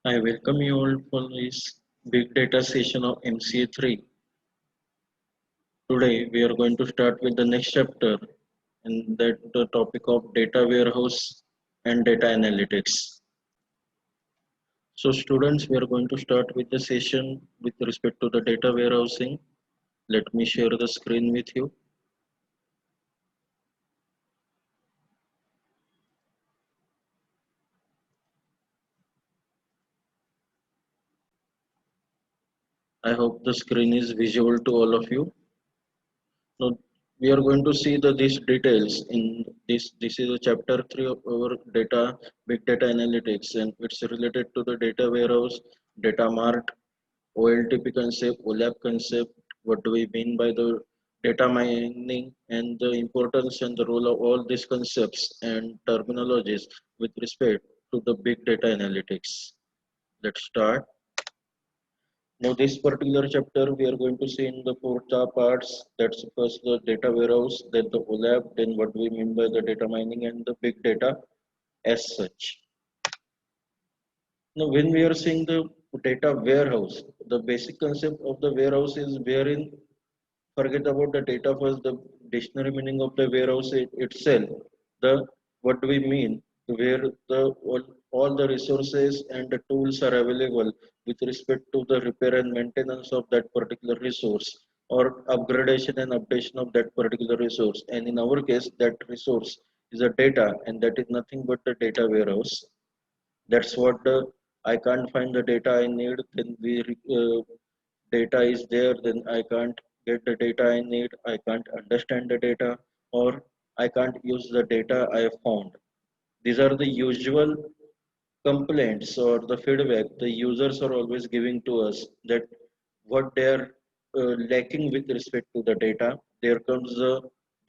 I welcome you all for this big data session of MCA 3. Today we are going to start with the next chapter and that the topic of data warehouse and data analytics. So students, we are going to start with the session with respect to the data warehousing. Let me share the screen with you. I hope the screen is visual to all of you. So we are going to see these details in this. This is a chapter 3 of our data, big data analytics, and it's related to the data warehouse, data mart, OLTP concept, OLAP concept. What do we mean by the data mining and the importance and the role of all these concepts and terminologies with respect to the big data analytics. Let's start. Now, this particular chapter we are going to see in the parts. That's first the data warehouse, then the OLAP, then what we mean by the data mining and the big data as such. Now, when we are seeing the data warehouse, the basic concept of the warehouse is wherein forget about the data first, the dictionary meaning of the warehouse itself. The what do we mean? Where all the resources and the tools are available with respect to the repair and maintenance of that particular resource or upgradation and updation of that particular resource. And in our case, that resource is a data, and that is nothing but the data warehouse. That's what the I can't find the data I need. Then data is there, then I can't get the data I need, I can't understand the data, or I can't use the data I found. These are the usual complaints or the feedback the users are always giving to us that what they are lacking with respect to the data. There comes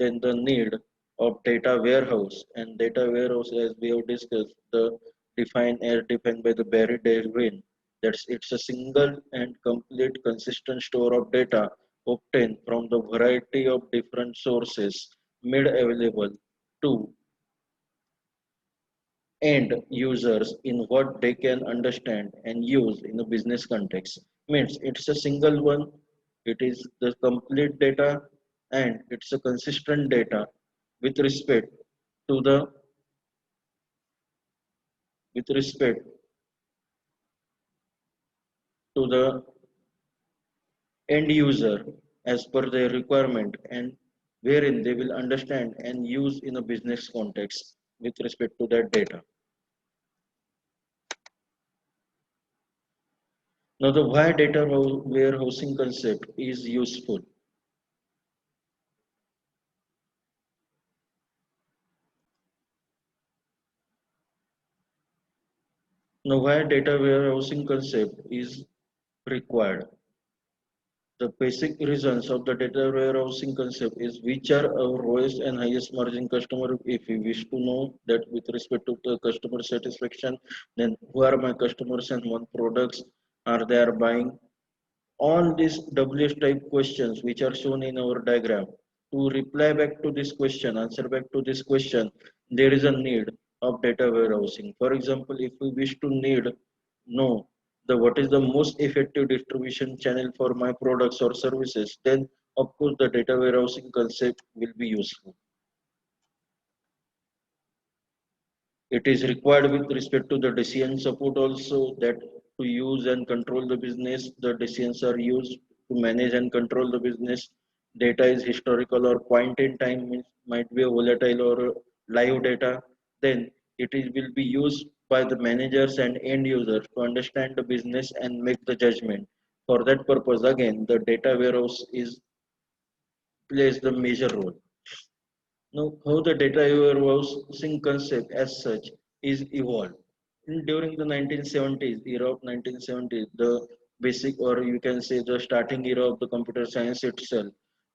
then the need of data warehouse, and data warehouse, as we have discussed, the defined as defined by the Barry Delvin. That's it's a single and complete consistent store of data obtained from the variety of different sources made available to end users in what they can understand and use in a business context. Means it's a single one, it is the complete data, and it's a consistent data with respect to the with respect to the end user as per their requirement, and wherein they will understand and use in a business context with respect to that data. Now the why data warehousing concept is useful. Now, why data warehousing concept is required? The basic reasons of the data warehousing concept is which are our lowest and highest margin customer. If we wish to know that with respect to the customer satisfaction, then who are my customers and what products are they are buying? All these WS type questions which are shown in our diagram. To reply back to this question, answer back to this question, there is a need of data warehousing. For example, if we wish to know the what is the most effective distribution channel for my products or services, then of course the data warehousing concept will be useful. It is required with respect to the decision support also, that to use and control the business, the decisions are used to manage and control the business. Data is historical or point in time, means might be a volatile or a live data. Then will be used by the managers and end users to understand the business and make the judgment. For that purpose, again, the data warehouse is plays the major role. Now, how the data warehousing concept as such is evolved. During the 1970s, era of 1970s, the basic or you can say the starting era of the computer science itself,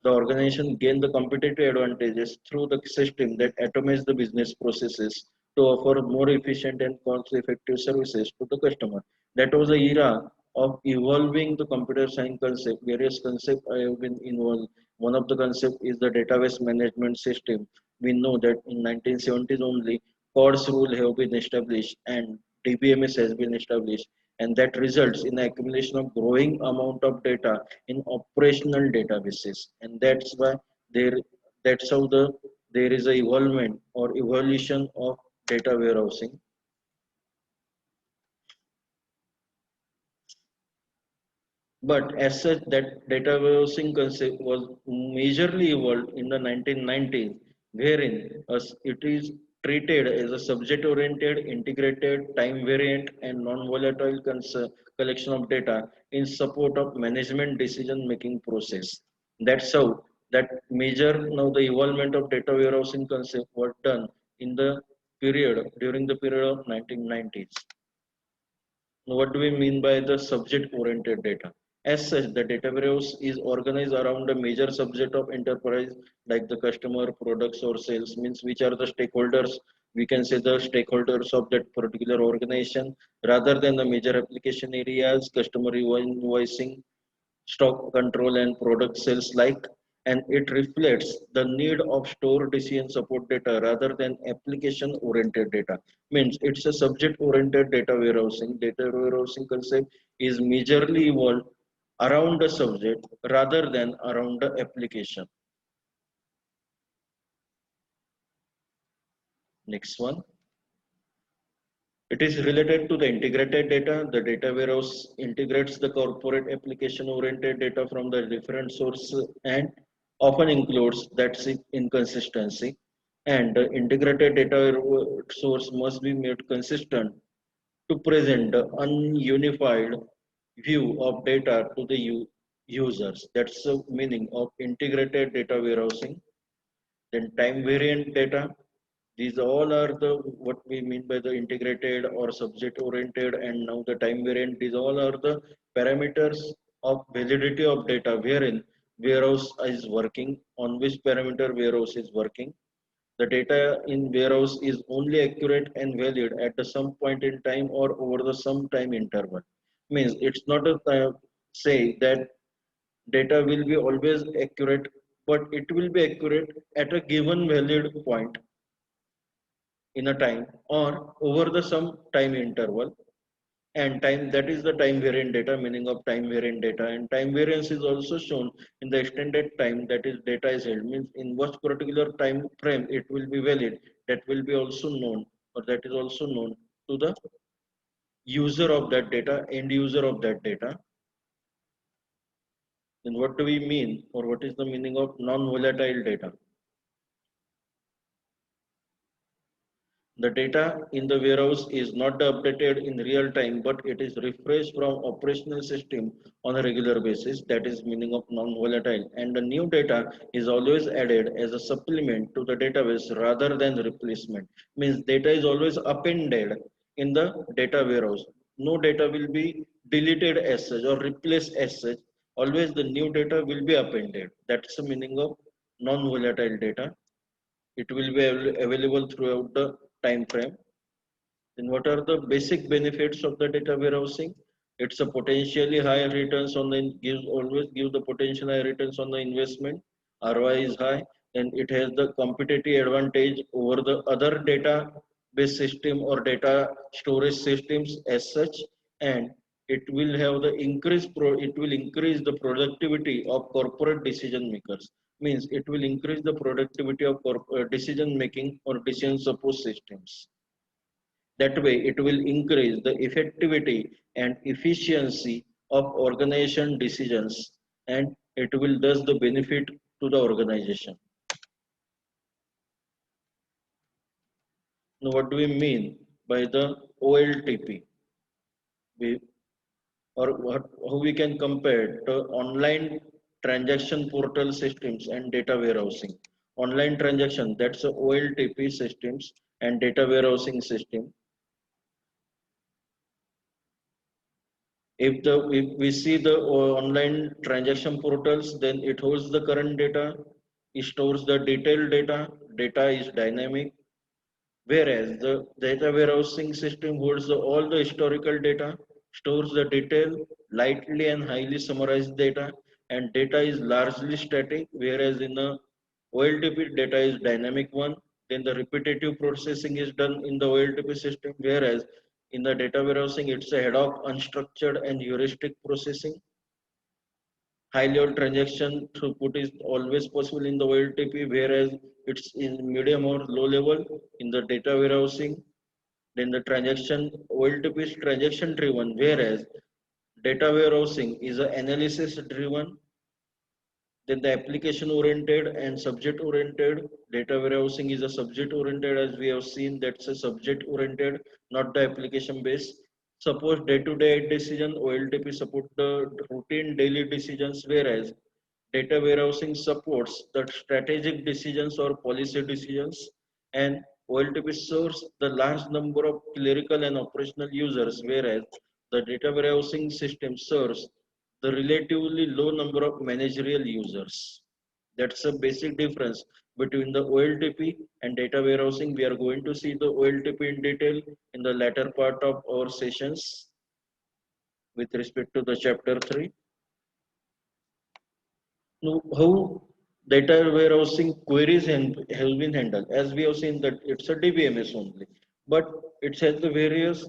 the organization gained the competitive advantages through the system that automates the business processes to offer more efficient and cost-effective services to the customer. That was the era of evolving the computer science concept. Various concepts have been involved. One of the concepts is the database management system. We know that in 1970s only CORDS rule have been established and DBMS has been established. and that results in the accumulation of growing amount of data in operational databases. And that's why there that's how there is a evolvement or evolution of data warehousing. But as such, that data warehousing concept was majorly evolved in the 1990s, wherein it is treated as a subject-oriented, integrated, time-variant, and non-volatile collection of data in support of management decision-making process. That's how that major now the evolvement of data warehousing concept was done in the period during the period of 1990s. What do we mean by the subject oriented data? As such, the data warehouse is organized around a major subject of enterprise like the customer, products, or sales, means which are the stakeholders. We can say the stakeholders of that particular organization rather than the major application areas, customer invoicing, stock control, and product sales like, and it reflects the need of store decision support data rather than application oriented data. Means it's a subject oriented data warehousing concept is majorly evolved around the subject rather than around the application. Next one, it is related to the integrated data. The data warehouse integrates the corporate application oriented data from the different sources and often includes that's inconsistency. And the integrated data source must be made consistent to present the ununified view of data to the users. That's the meaning of integrated data warehousing. Then time variant data. These all are the what we mean by the integrated or subject oriented and now the time variant. These all are the parameters of validity of data wherein warehouse is working, on which parameter warehouse is working. The data in warehouse is only accurate and valid at the some point in time or over the some time interval. Means it's not a say that data will be always accurate, but it will be accurate at a given valid point in a time or over the some time interval. And time, that is the time variant data, meaning of time variant data. And time variance is also shown in the extended time that is data is held, means in what particular time frame it will be valid, that will be also known, or that is also known to the user of that data, end user of that data. Then what do we mean, or what is the meaning of non-volatile data? The data in the warehouse is not updated in real time, but it is refreshed from operational system on a regular basis. That is meaning of non-volatile. And the new data is always added as a supplement to the database rather than replacement. Means data is always appended in the data warehouse. No data will be deleted as such or replaced as such. Always the new data will be appended. That's the meaning of non-volatile data. It will be available throughout the time frame. Then what are the basic benefits of the data warehousing? It's a potentially high returns on the gives always give the potential high returns on the investment. ROI is high, and it has the competitive advantage over the other data based system or data storage systems as such, and it will have the it will increase the productivity of corporate decision makers. Means it will increase the productivity of decision making or decision support systems. That way, it will increase the effectivity and efficiency of organization decisions, and it will thus the benefit to the organization. Now, what do we mean by the OLTP? We, or how we can compare to online transaction portal systems and data warehousing. Online transaction, that's the OLTP systems and data warehousing system. If we see the online transaction portals, then it holds the current data, it stores the detailed data, data is dynamic, whereas the data warehousing system holds all the historical data, stores the detail, lightly and highly summarized data, and data is largely static, whereas in the OLTP data is dynamic one. Then the repetitive processing is done in the OLTP system, whereas In the data warehousing, it's a head of unstructured and heuristic processing. High level transaction throughput is always possible in the OLTP, whereas it's in medium or low level in the data warehousing. Then the transaction OLTP is transaction driven, whereas data warehousing is a analysis driven. Then the application oriented and subject oriented. Data warehousing is a subject oriented, as we have seen. That's a subject oriented, not the application based. Suppose day to day decision, OLTP support the routine daily decisions, whereas data warehousing supports the strategic decisions or policy decisions, and OLTP serves the large number of clerical and operational users, whereas the data warehousing system serves the relatively low number of managerial users. That's a basic difference between the OLTP and data warehousing. We are going to see the OLTP in detail in the latter part of our sessions with respect to the chapter 3. Now, how data warehousing queries have been handled? As we have seen that it's a DBMS only, but it has the various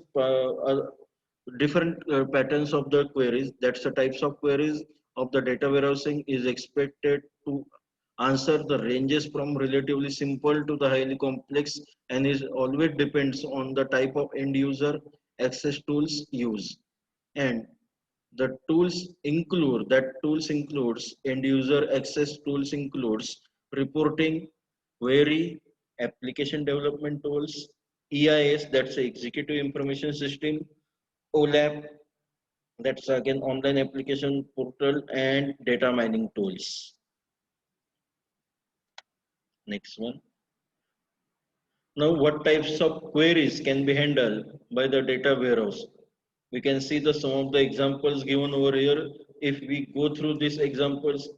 different patterns of the queries. That's the types of queries of the data warehousing is expected to answer the ranges from relatively simple to the highly complex, and is always depends on the type of end user access tools used. And the tools includes end user access tools includes reporting, query, application development tools, EIS, that's the executive information system, OLAP, that's again online application portal, and data mining tools. Next one. Now, what types of queries can be handled by the data warehouse? We can see the some of the examples given over here. If we go through these examples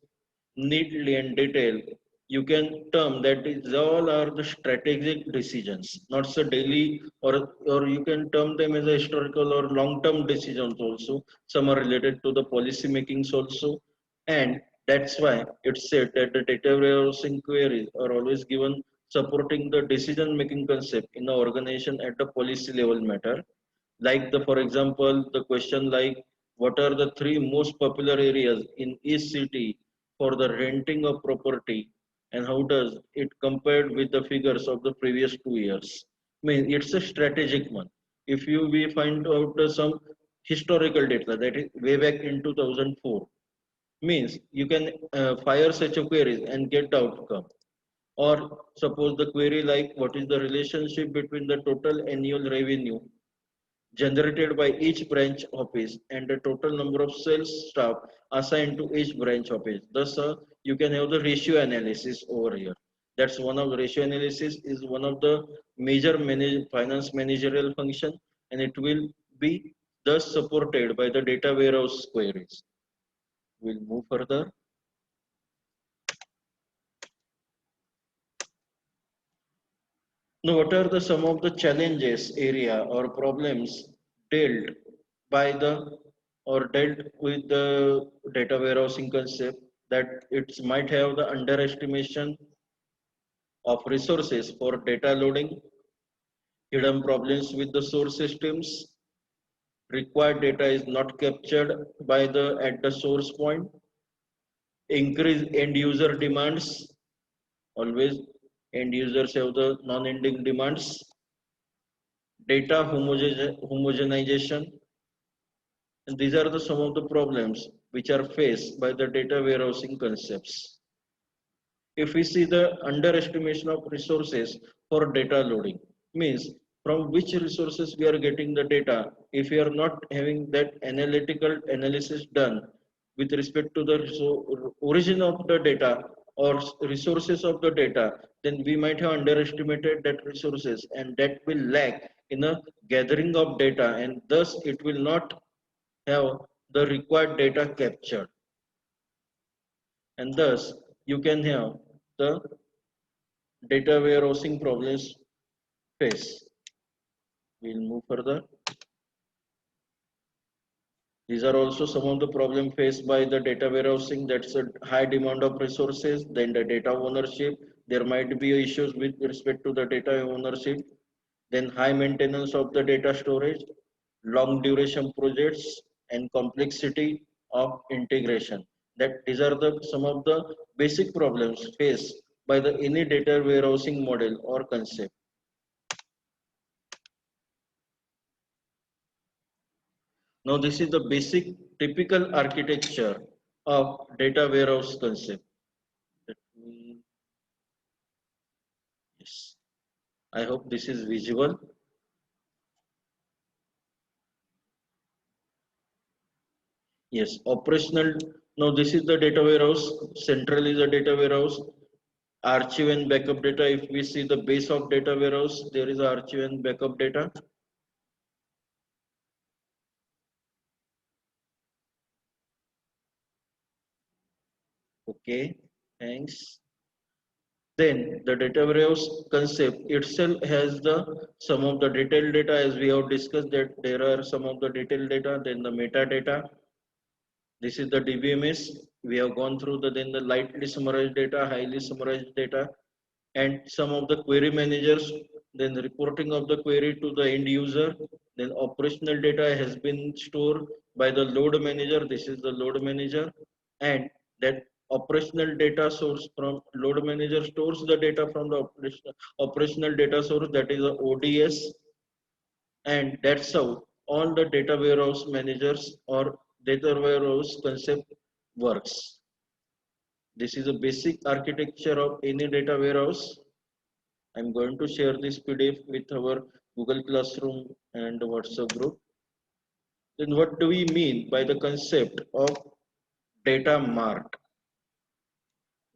neatly and detail, you can term that is all are the strategic decisions, not so daily, or you can term them as a historical or long-term decisions also. Some are related to the policy makings also, and that's why it's said that the data warehousing queries are always given supporting the decision making concept in the organization at the policy level matter. Like the for example the question like, what are the three most popular areas in each city for the renting of property, and how does it compared with the figures of the previous 2 years? I mean, it's a strategic one. If you we find out some historical data that is way back in 2004, means you can fire such a queries and get the outcome. Or suppose the query like, what is the relationship between the total annual revenue generated by each branch office and the total number of sales staff assigned to each branch office. Thus, you can have the ratio analysis over here. That's one of the ratio analysis is one of the major finance managerial function, and it will be thus supported by the data warehouse queries. We'll move further. Now, what are the some of the challenges area or problems dealt by the or dealt with the data warehousing concept, that it might have the underestimation of resources for data loading, hidden problems with the source systems, required data is not captured by the at the source point, increased end user demands, always end users have the non-ending demands, data homogenization. And these are the some of the problems which are faced by the data warehousing concepts. If we see the underestimation of resources for data loading, means from which resources we are getting the data. If we are not having that analytical analysis done with respect to the origin of the data or resources of the data, then we might have underestimated that resources, and that will lack in a gathering of data, and thus it will not have the required data captured, and thus you can have the data warehousing problems face. We'll move further. These are also some of the problems faced by the data warehousing. That's a high demand of resources. Then the data ownership. There might be issues with respect to the data ownership. then high maintenance of the data storage, long duration projects, and complexity of integration. That these are the some of the basic problems faced by the any data warehousing model or concept. Now this is the basic typical architecture of data warehouse concept. Let me, yes, I hope this is visual. Yes, operational. Now this is the data warehouse. Central is a data warehouse. Archive and backup data. If we see the base of data warehouse, there is archive and backup data. Okay, thanks. Then the data warehouse concept itself has the some of the detailed data, as we have discussed that there are some of the detailed data, then the metadata. This is the DBMS. We have gone through the then the lightly summarized data, highly summarized data, and some of the query managers, then the reporting of the query to the end user, then operational data has been stored by the load manager. This is the load manager, and that operational data source from load manager stores the data from the operational data source, that is the ODS, and that's how all the data warehouse managers or data warehouse concept works. This is a basic architecture of any data warehouse. I'm going to share this PDF with our Google Classroom and WhatsApp group. Then what do we mean by the concept of data mart?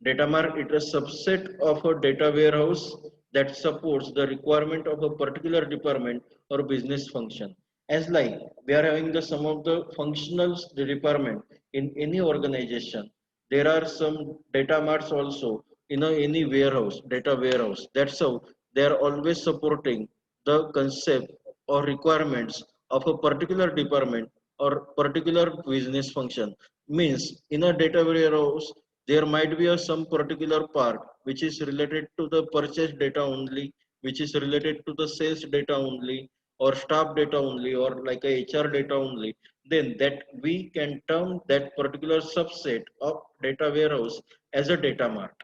Data mart is a subset of a data warehouse that supports the requirement of a particular department or business function. As like we are having the some of the functional department in any organization, there are some data marts also in any warehouse, data warehouse. That's how they are always supporting the concept or requirements of a particular department or particular business function. Means in a data warehouse there might be a some particular part which is related to the purchase data only, which is related to the sales data only, or staff data only, or like a HR data only. Then that we can term that particular subset of data warehouse as a data mart.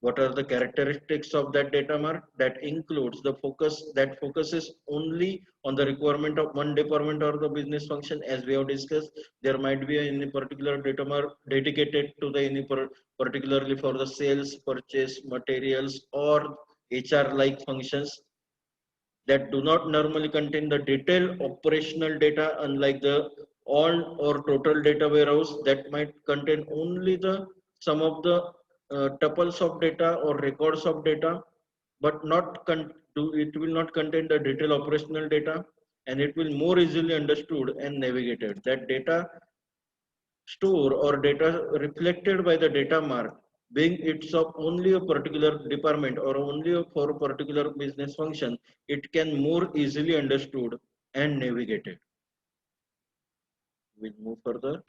What are the characteristics of that data mart? That includes the focus that focuses only on the requirement of one department or the business function. As we have discussed, there might be any particular data mart dedicated to the particularly for the sales, purchase, materials, or HR like functions that do not normally contain the detailed operational data, unlike the all or total data warehouse that might contain only the some of the tuples of data or records of data, but it will not contain the detailed operational data, and it will more easily understood and navigated. That data store or data reflected by the data mart being it's of only a particular department or only for a particular business function, it can more easily understood and navigated. We'll move further.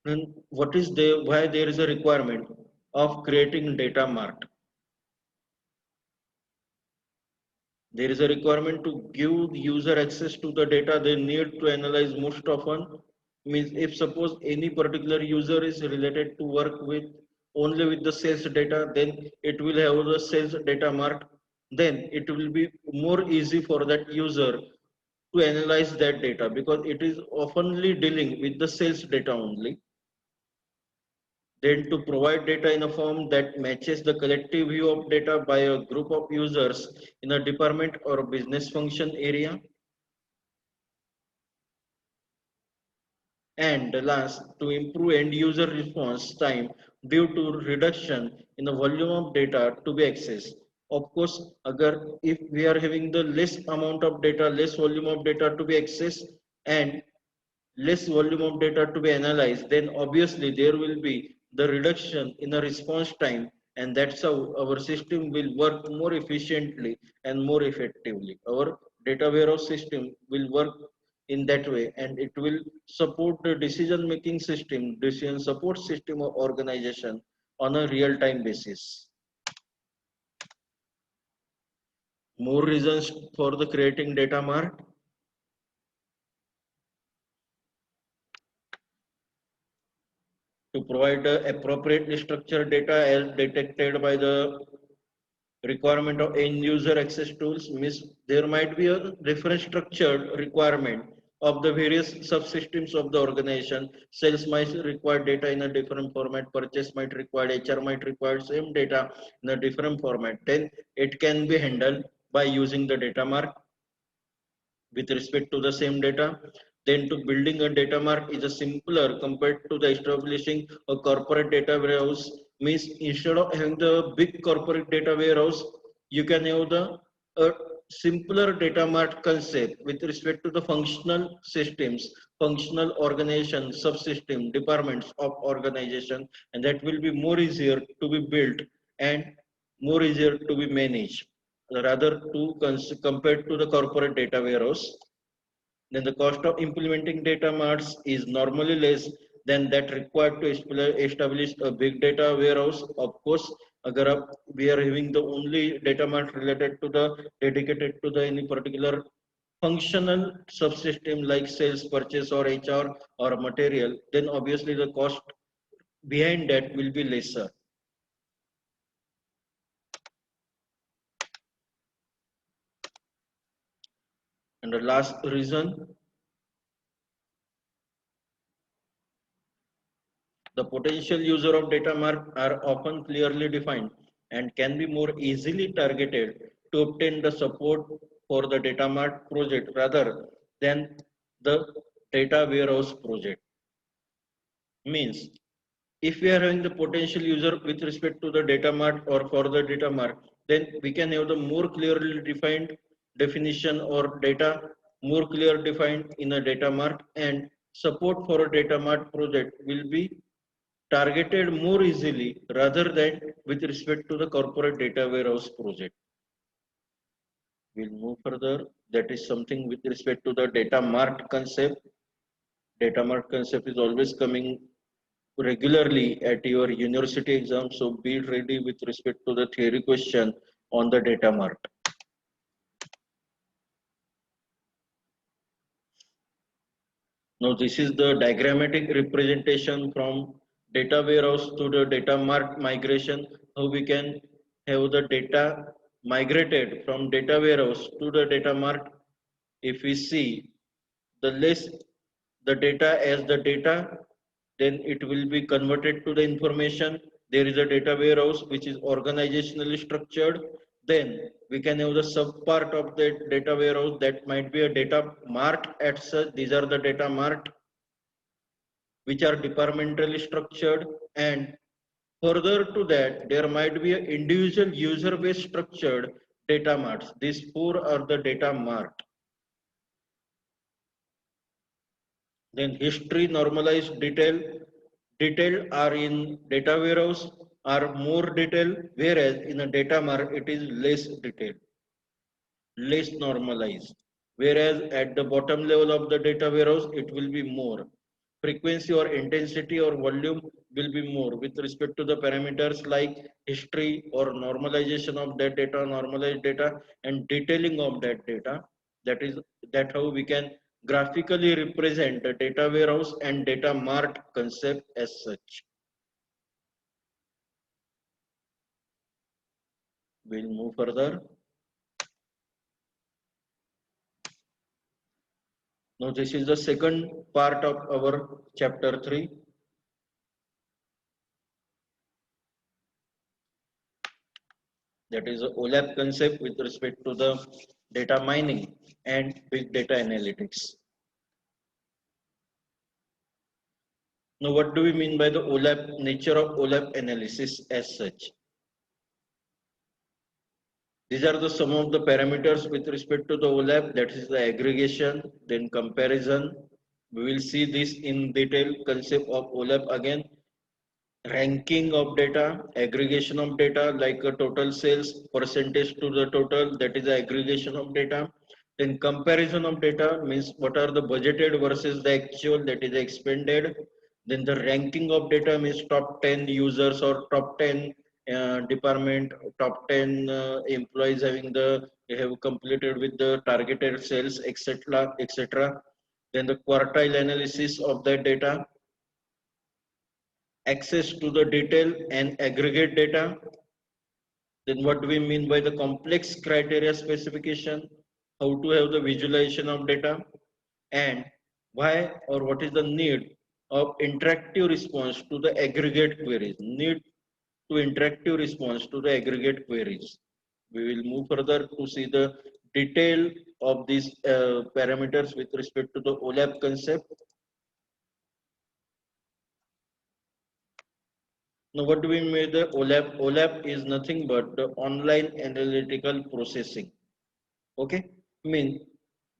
Then what is the why there is a requirement of creating data mart? There is a requirement to give the user access to the data they need to analyze most often. Means if suppose any particular user is related to work with only with the sales data, then it will have the sales data mart. Then it will be more easy for that user to analyze that data because it is oftenly dealing with the sales data only. Then to provide data in a form that matches the collective view of data by a group of users in a department or a business function area. And last, to improve end user response time due to reduction in the volume of data to be accessed. Of course, if we are having the less amount of data, less volume of data to be accessed, and less volume of data to be analyzed, then obviously there will be the reduction in the response time, and that's how our system will work more efficiently and more effectively. Our data warehouse system will work in that way, and it will support the decision making system, decision support system of organization on a real time basis. More reasons for the creating data mart. To provide the appropriately structured data as detected by the requirement of end user access tools, means there might be a different structured requirement of the various subsystems of the organization. Sales might require data in a different format, purchase might require, HR might require same data in a different format. Then it can be handled by using the data mart with respect to the same data. Then to building a data mart is a simpler compared to the establishing a corporate data warehouse. Means instead of having the big corporate data warehouse, you can have the a simpler data mart concept with respect to the functional systems, functional organization, subsystem, departments of organization, and that will be more easier to be built and more easier to be managed rather to compared to the corporate data warehouse. Then the cost of implementing data marts is normally less than that required to establish a big data warehouse. Of course, agar we are having the only data mart related to the dedicated to the any particular functional subsystem like sales, purchase, or HR or material, then obviously the cost behind that will be lesser. And the last reason, the potential user of data mart are often clearly defined and can be more easily targeted to obtain the support for the data mart project rather than the data warehouse project. Means if we are having the potential user with respect to the data mart or for the data mart, then we can have the more clearly defined definition or data more clear defined in a data mart, and support for a data mart project will be targeted more easily rather than with respect to the corporate data warehouse project. We'll move further. That is something with respect to the data mart concept. Data mart concept is always coming regularly at your university exam, so be ready with respect to the theory question on the data mart. Now this is the diagrammatic representation from data warehouse to the data mart migration, how we can have the data migrated from data warehouse to the data mart. If we see the list, the data as the data, then it will be converted to the information. There is a data warehouse which is organizationally structured. Then we can have the sub part of the data warehouse that might be a data mart at such. These are the data mart which are departmentally structured, and further to that there might be an individual user based structured data marts. These four are the data mart. Then history, normalized, detailed are in data warehouse are more detailed, whereas in a data mart it is less detailed, less normalized. Whereas at the bottom level of the data warehouse, it will be more. Frequency or intensity or volume will be more with respect to the parameters like history or normalization of that data, normalized data, and detailing of that data. That is that how we can graphically represent the data warehouse and data mart concept as such. We'll move further. Now this is the second part of our chapter 3. That is the OLAP concept with respect to the data mining and big data analytics. Now, what do we mean by the OLAP, nature of OLAP analysis as such? These are the some of the parameters with respect to the OLAP, that is the aggregation, then comparison. We will see this in detail concept of OLAP again. Ranking of data, aggregation of data like a total sales percentage to the total, that is the aggregation of data. Then comparison of data means what are the budgeted versus the actual, that is expended. Then the ranking of data means top 10 users or top 10 department, top 10 employees having the they have completed with the targeted sales, etc., etc. Then the quartile analysis of that data, access to the detail and aggregate data. Then what do we mean by the complex criteria specification? How to have the visualization of data, and why or what is the need of interactive response to the aggregate queries? Need to interactive response to the aggregate queries. We will move further to see the detail of these parameters with respect to the OLAP concept. Now, what do we mean by the OLAP? OLAP is nothing but the online analytical processing. Okay, mean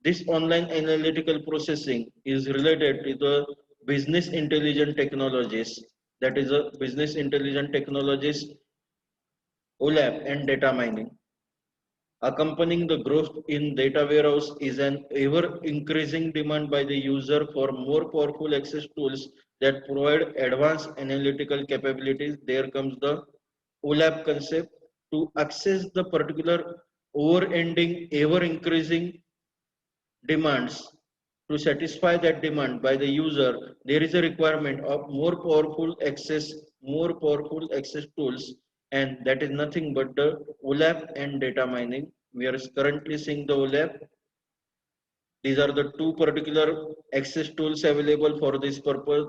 this online analytical processing is related to the business intelligence technologies. That is a business intelligence technologies, OLAP and data mining. Accompanying the growth in data warehouse is an ever increasing demand by the user for more powerful access tools that provide advanced analytical capabilities. There comes the OLAP concept to access the particular over-ending, ever increasing demands. To satisfy that demand by the user, there is a requirement of more powerful access tools, and that is nothing but the OLAP and data mining. We are currently seeing the OLAP. These are the two particular access tools available for this purpose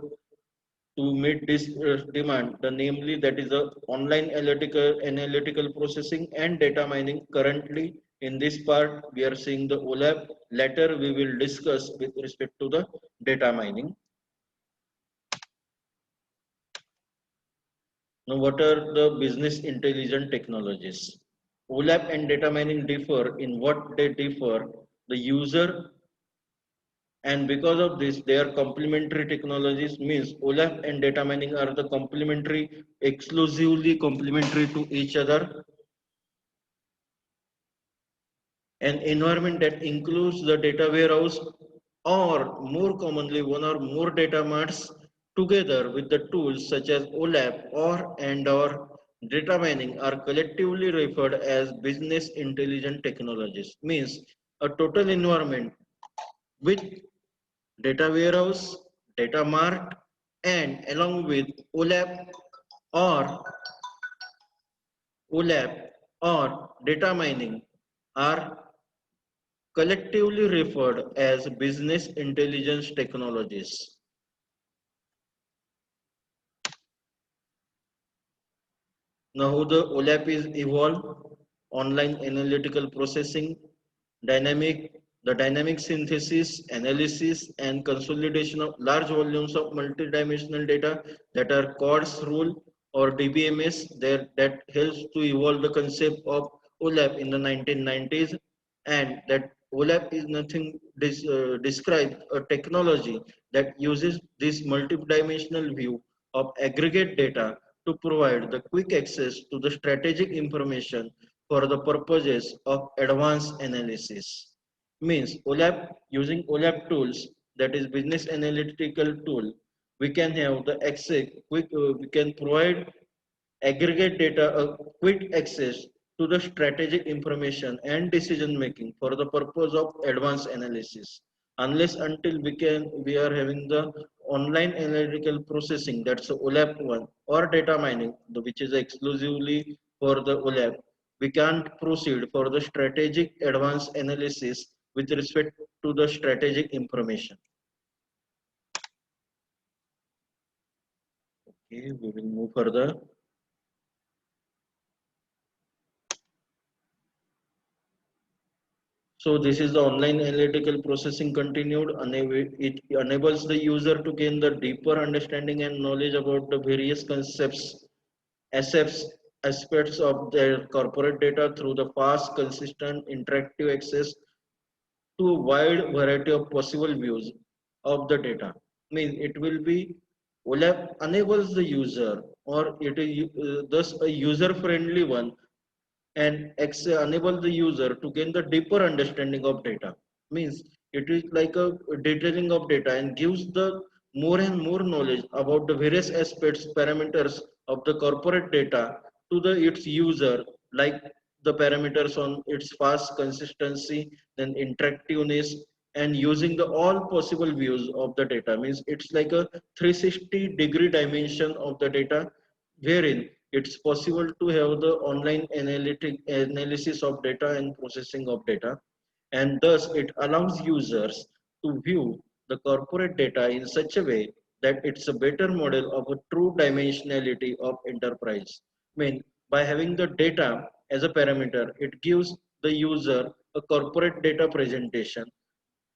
to meet this demand. The namely that is the online analytical processing and data mining. Currently, in this part, we are seeing the OLAP. Later, we will discuss with respect to the data mining. Now, what are the business intelligence technologies? OLAP and data mining differ in what they differ. The user, and because of this they are complementary technologies, means OLAP and data mining are the complementary, exclusively complementary to each other. An environment that includes the data warehouse or more commonly one or more data marts together with the tools such as OLAP or data mining are collectively referred as business intelligence technologies. Means a total environment with data warehouse, data mart, and along with OLAP or OLAP or data mining are collectively referred as business intelligence technologies. Now, how the OLAP is evolved, online analytical processing, dynamic, the dynamic synthesis, analysis, and consolidation of large volumes of multidimensional data that are CORDS rule or DBMS that helps to evolve the concept of OLAP in the 1990s, and that OLAP is nothing describe a technology that uses this multidimensional view of aggregate data to provide the quick access to the strategic information for the purposes of advanced analysis. Means OLAP, using OLAP tools, that is business analytical tool, we can have the access quick, we can provide aggregate data a quick access to the strategic information and decision making for the purpose of advanced analysis. Unless until we are having the online analytical processing, that's the OLAP one, or data mining, which is exclusively for the OLAP, we can't proceed for the strategic advanced analysis with respect to the strategic information. Okay, we will move further. So this is the online analytical processing continued. It enables the user to gain the deeper understanding and knowledge about the various concepts, assets, aspects of their corporate data through the fast, consistent, interactive access to a wide variety of possible views of the data. Means it will be OLAP enables the user, or it is thus a user-friendly one, and enable the user to gain the deeper understanding of data. Means it is like a detailing of data and gives the more and more knowledge about the various aspects, parameters of the corporate data to the its user, like the parameters on its fast consistency, then interactiveness, and using the all possible views of the data. Means it's like a 360-degree dimension of the data, wherein it's possible to have the online analytic analysis of data and processing of data, and thus it allows users to view the corporate data in such a way that it's a better model of a true dimensionality of enterprise. I mean, by having the data as a parameter, it gives the user a corporate data presentation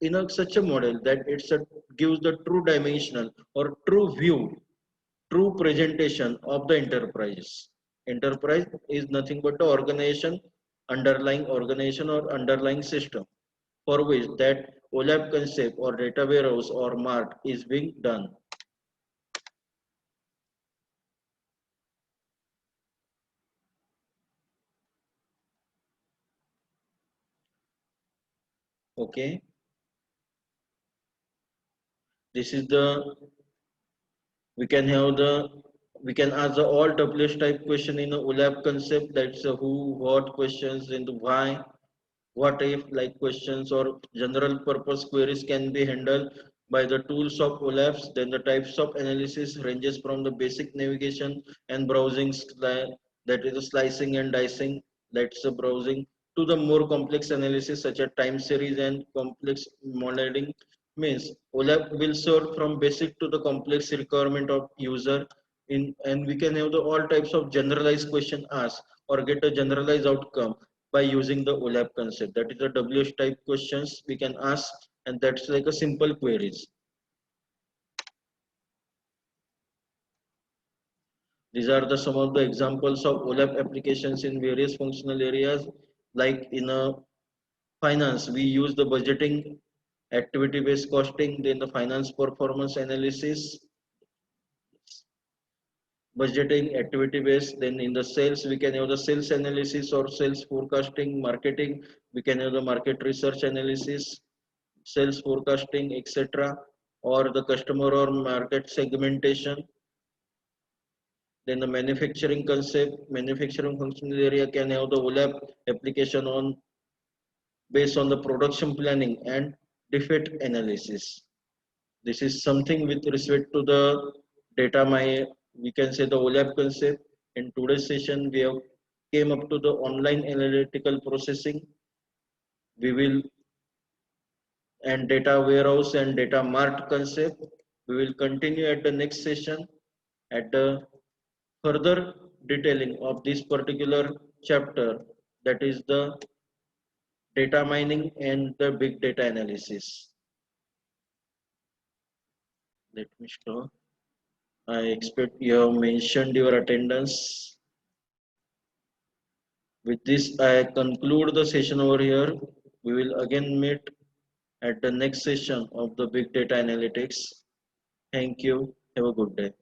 in such a model that gives the true dimensional or true view, true presentation of the enterprise. Enterprise is nothing but the organization or underlying system for which that OLAP concept or data warehouse or MART is being done. Okay, this is the we can have the we can ask the all WH type question in a OLAP concept. That's a who, what questions, and the why, what if like questions or general purpose queries can be handled by the tools of OLAPs. Then the types of analysis ranges from the basic navigation and browsing, that is the slicing and dicing, that's the browsing, to the more complex analysis such as time series and complex modeling. Means OLAP will sort from basic to the complex requirement of user in, and we can have the all types of generalized question asked or get a generalized outcome by using the OLAP concept. That is the WH type questions we can ask, and that's like a simple queries. These are the some of the examples of OLAP applications in various functional areas. Like in a finance, we use the budgeting, activity-based costing, then the finance performance analysis, budgeting, activity-based. Then in the sales, we can have the sales analysis or sales forecasting, marketing. We can have the market research analysis, sales forecasting, etc., or the customer or market segmentation. Then the manufacturing concept, manufacturing functional area can have the OLAP application on based on the production planning and defect analysis. This is something with respect to the data my we can say the OLAP concept. In today's session, we have came up to the online analytical processing. We will and data warehouse and data mart concept. We will continue at the next session at the further detailing of this particular chapter, that is the data mining and the big data analysis. Let me stop. I expect you have mentioned your attendance. With this, I conclude the session over here. We will again meet at the next session of the big data analytics. Thank you. Have a good day.